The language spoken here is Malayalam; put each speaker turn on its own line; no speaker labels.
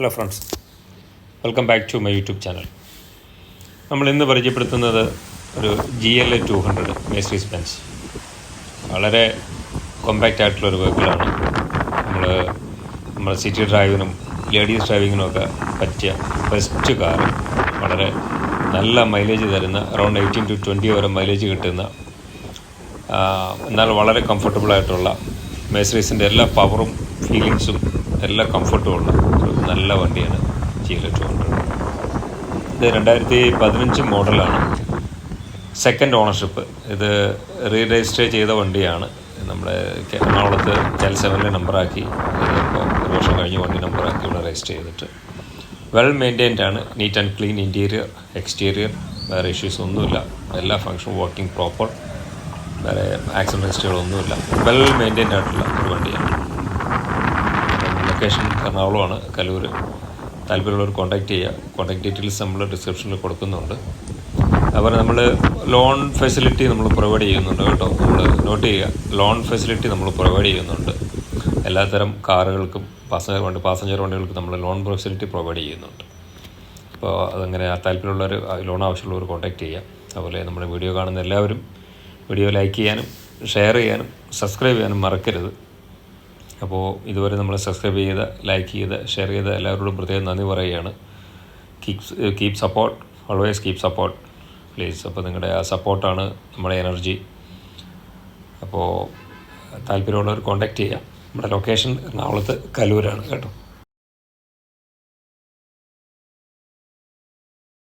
Hello friends, welcome back to my YouTube channel. നമ്മൾ ഇന്ന് പരിചയപ്പെടുത്തുന്നത് ഒരു GLA 200 മേഴ്സീഡീസ് ബെൻസ്. വളരെ കോമ്പാക്റ്റ് ആയിട്ടുള്ളൊരു വെഹിക്കിളാണ്. നമ്മൾ സിറ്റി ഡ്രൈവിനും ലേഡീസ് ഡ്രൈവിങ്ങിനും ഒക്കെ പറ്റിയ ബെസ്റ്റ് കാർ. വളരെ നല്ല മൈലേജ് തരുന്ന, അറൗണ്ട് 18 to 20 വരെ മൈലേജ് കിട്ടുന്ന, എന്നാൽ വളരെ കംഫർട്ടബിളായിട്ടുള്ള, മേഴ്സീഡീസിൻ്റെ എല്ലാ പവറും ഫീലിങ്സും എല്ലാ കംഫർട്ടും ഉള്ള ഒരു നല്ല വണ്ടിയാണ് GLA 200. ഇത് 2015 മോഡലാണ്. Second ownership. ഇത് രജിസ്റ്റർ ചെയ്ത വണ്ടിയാണ്. നമ്മുടെ എറണാകുളത്ത് L7 നമ്പറാക്കി, ഇപ്പോൾ ഒരു വർഷം കഴിഞ്ഞ് വണ്ടി നമ്പറാക്കി ഇവിടെ രജിസ്റ്റർ ചെയ്തിട്ട് വെൽ മെയിൻറ്റൈൻഡ് ആണ്. Neat and clean interior, exterior, വേറെ ഇഷ്യൂസ് ഒന്നുമില്ല. എല്ലാ ഫങ്ഷനും വർക്കിംഗ് പ്രോപ്പർ, വേറെ ആക്സിഡൻറ്റ് ഹിസ്റ്ററികളൊന്നുമില്ല. വെൽ മെയിൻറ്റൈൻഡ് ആയിട്ടുള്ള ഒരു വണ്ടിയാണ്. ലൊക്കേഷൻ എറണാകുളമാണ്, കലൂർ. താല്പര്യമുള്ളവർ കോൺടാക്റ്റ് ചെയ്യുക. കോൺടാക്ട് ഡീറ്റെയിൽസ് നമ്മൾ ഡിസ്ക്രിപ്ഷനിൽ കൊടുക്കുന്നുണ്ട്. അതുപോലെ നമ്മൾ ലോൺ ഫെസിലിറ്റി നമ്മൾ പ്രൊവൈഡ് ചെയ്യുന്നുണ്ട് കേട്ടോ. നമ്മൾ നോട്ട് ചെയ്യുക, ലോൺ ഫെസിലിറ്റി നമ്മൾ പ്രൊവൈഡ് ചെയ്യുന്നുണ്ട്. എല്ലാത്തരം കാറുകൾക്കും പാസഞ്ചർ വണ്ടികൾക്കും നമ്മൾ ലോൺ ഫെസിലിറ്റി പ്രൊവൈഡ് ചെയ്യുന്നുണ്ട്. അപ്പോൾ അതങ്ങനെ താല്പര്യമുള്ളവർ, ലോൺ ആവശ്യമുള്ളവർ കോൺടാക്റ്റ് ചെയ്യുക. അതുപോലെ നമ്മുടെ വീഡിയോ കാണുന്ന എല്ലാവരും വീഡിയോ ലൈക്ക് ചെയ്യാനും ഷെയർ ചെയ്യാനും സബ്സ്ക്രൈബ് ചെയ്യാനും മറക്കരുത്. അപ്പോൾ ഇതുവരെ നമ്മൾ സബ്സ്ക്രൈബ് ചെയ്ത, ലൈക്ക് ചെയ്ത്, ഷെയർ ചെയ്ത എല്ലാവരോടും പ്രത്യേകം നന്ദി പറയുകയാണ്. Keep support, always keep support please. അപ്പോൾ നിങ്ങളുടെ ആ സപ്പോർട്ടാണ് നമ്മുടെ എനർജി. അപ്പോൾ താല്പര്യമുള്ളവർ കോൺടാക്റ്റ് ചെയ്യുക. നമ്മുടെ ലൊക്കേഷൻ എറണാകുളത്ത് കലൂരാണ് കേട്ടോ.